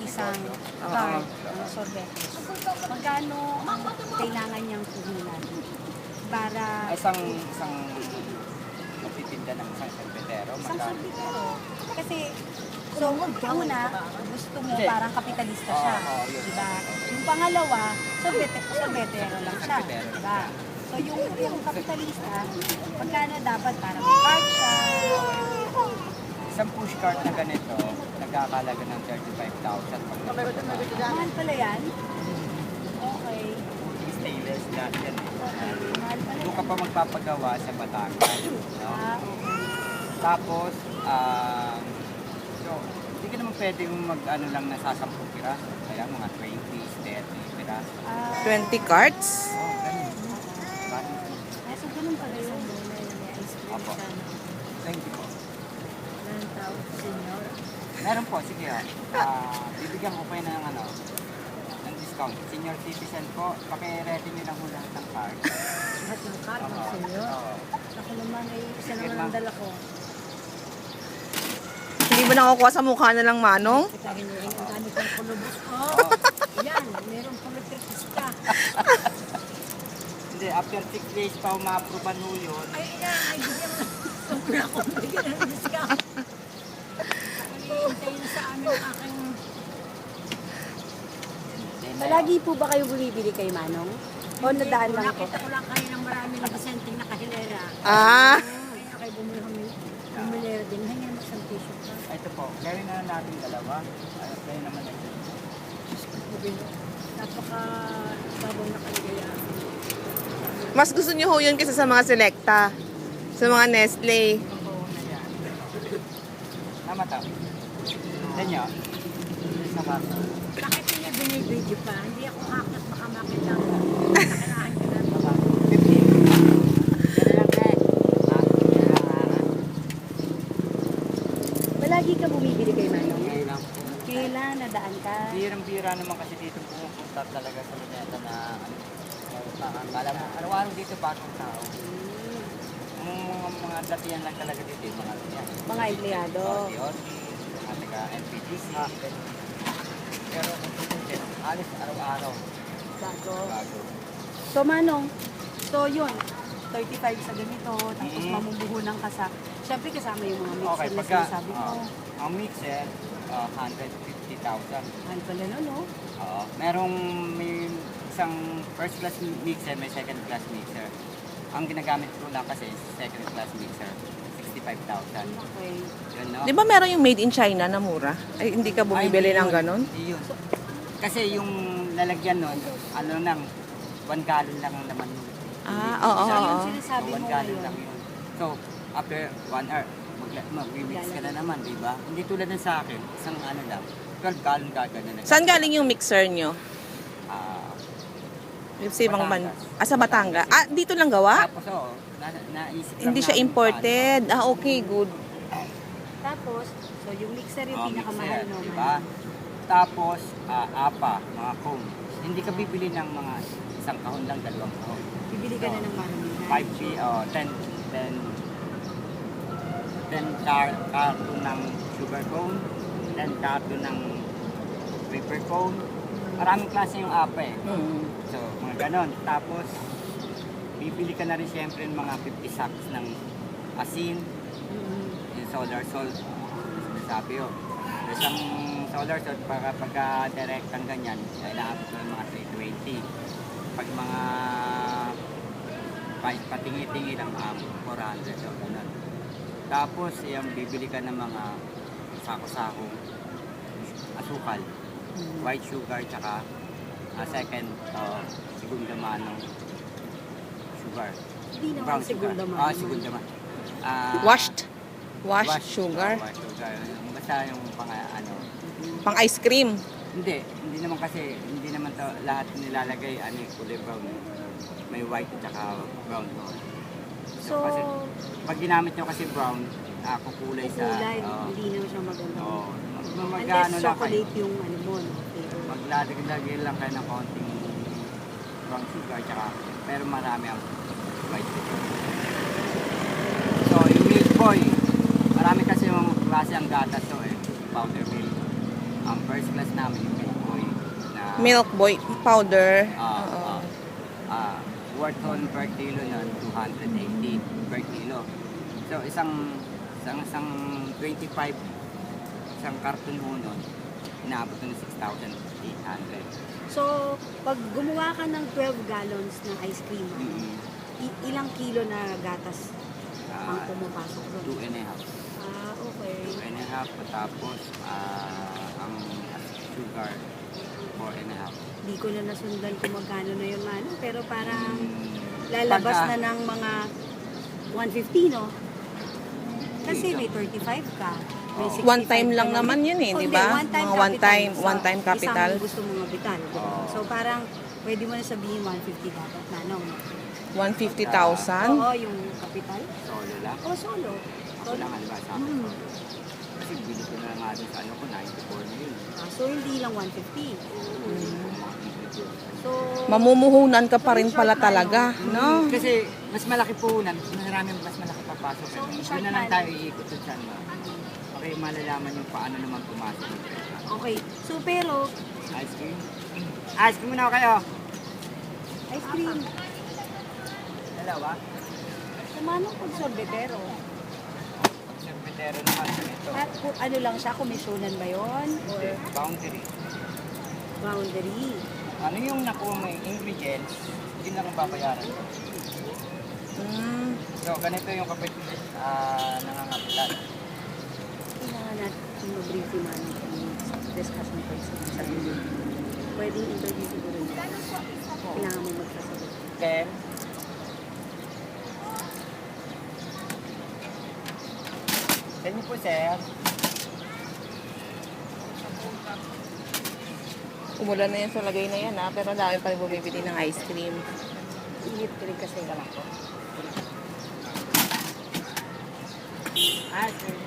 isang cart ng sorbete. Magkano ang kailangan niyang puhunan para Isang magtitinda ng isang sorbetero. isang sorbetero? Kasi, so, una, gusto mo parang kapitalista siya. Yun. Diba? Yung pangalawa, sorbetero lang siya. Diba? So, yung kapitalista, magkano dapat para may cart siya? Isang push cart na ganito, nagkakalaga ng 35,000. Mahal pala yan? Okay. Stainless na yan. Okay, mahal pala Doon ka yan. pa magpapagawa sa Batangas. No? Okay. Tapos, so, hindi ka naman pwedeng mag-ano lang na sa 10 piraso. Kaya mga 20, 30 piraso. 20 carts? Oh, ganun. Ay, so ganun pala yung muna yung may ice cream Apo. siya. Thank you po. Ng tao, senyor. Meron po, sige bibigyan ko kayo ng discount. Senior citizen po, paki-ready nyo lang ho lahat ng card. Lahat ng card ng Oo. senyor. Oo. Ako naman ay isa Sige, naman ma'am. ang dala ko. Hindi ba nakukuha sa mukha na lang, Manong? Kitahin niyo rin ang dami kong kulubos ko. Yan, merong politikista. Hindi, after 6 days pa ma-approvean ho yun. Ay, yan, ay bigyan mo. Sobra akong bigyan ng discount. Hintayin na sa amin ang aking... Palagi po ba kayo bumibili kay Manong? O nadaan lang po? Nakita ko lang kayo ng marami na disenteng nakahilera. Ah, Kaya kayo bumilera din. Hanggang mo isang t-shirt ka. Ito po, gawin na natin dalawa. Kayo naman ito. Napaka-babong nakalagaya. mas gusto niyo ho yun kaysa sa mga Selecta. Sa mga Nestle. Tama to. Ganyo. Sa baso. Bakit niya binibidyo pa? Hindi ako hakat baka makita ko. Nakarahan ka na. 15. Ganun lang eh. Palagi ka bumibili kay Manong? Ngayon lang po. Kailan nadaan ka? Bira naman kasi dito pumupunta talaga sa Luneta na alam mo, araw-araw dito bagong tao. Mga datihan lang talaga dito, yung mga yan. Mga empleyado. DOT, mga taga NPDC. Pero kung tutusin, alis araw-araw. Bago. Bago. So Manong, so yun, 35 sa ganito, tapos mamumuhunan ka sa, syempre kasama yung mga mixer Okay, na pagka, sinasabi mo. ang mixer, 150,000. Mahal pala no, no? Oo. May isang first class mixer, may second class mixer. Ang ginagamit ko lang kasi second class mixer, 65,000. Okay. Yun, no? Di ba meron yung made in China na mura? Ay, hindi ka bumibili Ay, ng hindi ganon? Hindi yun. Kasi yung lalagyan nun, ano nang, 1 gallon lang ang laman nun. Ah, oo, So oo. yung sinasabi mo 1 gallon ngayon, lang yun. So, after 1 hour, mag-mix ka na naman, di ba? Hindi tulad ng sa akin, isang ano lang, 12 gallon gagana na. Saan galing yung mixer nyo? Ah, Yung sa ibang ban... Batangas. Ah, sa Batangas. Ah, dito lang gawa? tapos oo, naisip lang Hindi siya namin imported. Ah, okay, good. tapos, so yung mixer yung paano. pinakamahal Mixer, no, di Manong? ba? Tapos, apa, mga cone. Hindi ka bibili ng mga isang kahon lang, 2 kahon. Bibili ka na ng maramihan. 5 carton ng sugar cone, 10 carton ng paper cone. Maraming klase yung apa eh. So, mga ganon. Tapos, bibili ka na rin siyempre ng mga 50 sacks ng asin, yung solar salt. Sabi yun. Isang solar salt, pagka direct ang ganyan, ay naabot ko ng mga 320. Pag mga patingi-tingi lang, 400. So, ganun. Tapos, yung bibili ka ng mga sako-sako, asukal, white sugar, tsaka second, segunda mano sugar. Hindi naman Brown segunda sugar. mano. Segunda mano. Washed sugar. Washed sugar. Basta yung Pang ice cream. hindi naman kasi, hindi naman to lahat nilalagay, kulay brown. May white at saka brown. So, kasi, pag ginamit nyo kasi brown, kukulay sa... kulay, hindi naman siya maganda. Oo. Unless Mag-ano lang kayo. chocolate yung ano mo, no? Flavor. Maglalagay lang kayo ng konting brown sugar, tsaka, pero marami ang white sugar. So, yung Milk Boy, marami kasi yung klase ang gatas to eh, powder milk. Ang first class namin yung Milk Boy na Milk Boy powder. ah, Oo. worth on per kilo nun, 280 per kilo. So isang 25, isang karton ho nun, inaabot ng 6,800. So, pag gumawa ka ng 12 gallons ng ice cream, ilang kilo na gatas ang pumapasok doon? 2.5. Okay. 2.5, tapos ang sugar, 4.5. Di ko na nasundan kung magkano na yun, Mano. Pero parang lalabas na ng mga 150, no? Kasi may 35 ka. May 65 One time ka lang naman yun eh, di Hindi, ba? one-time Mga capital. one-time capital. Isang gusto mong mabital. di ba? So parang pwede mo na sabihin 150 dapat, Manong. 150,000? Oo, yung capital. Solo lang. O solo. Ako lang, halimbawa sa akin. Mm. Kasi bili ko na nga din sa ano ko, 94 na yun. So hindi lang 150. Yung mga ingredients. So, Mamumuhunan ka pa rin pala talaga, no? Kasi mas malaki puhunan, mas malaki papasok. So, in Doon short, na lang man- tayo iikot sa tiyan mo. Okay, malalaman yung paano naman pumasok ng pera. okay. So pero, Ice cream? Ice cream muna kayo. ice cream. Dalawa? Sa Manong kung sorbetero. Serpentero naman sa ito. At ano lang siya, komisyonan ba yun? Or Boundary. boundary? Ano yung nakuha mo yung ingredients, yun lang ang babayaran ko. Mm. So, ganito yung kapit nangangapitan. Kailangan natin mag-brief si Manong kung discussion ko sa video. Pwedeng interview siguro yun. Kailangan mo magsasagot. Then, Thank you po, sir. Umulan na yan sa lagay na yan, ha? Pero dami pa rin bumibili ng ice cream. Init ka rin kasi. Ice cream.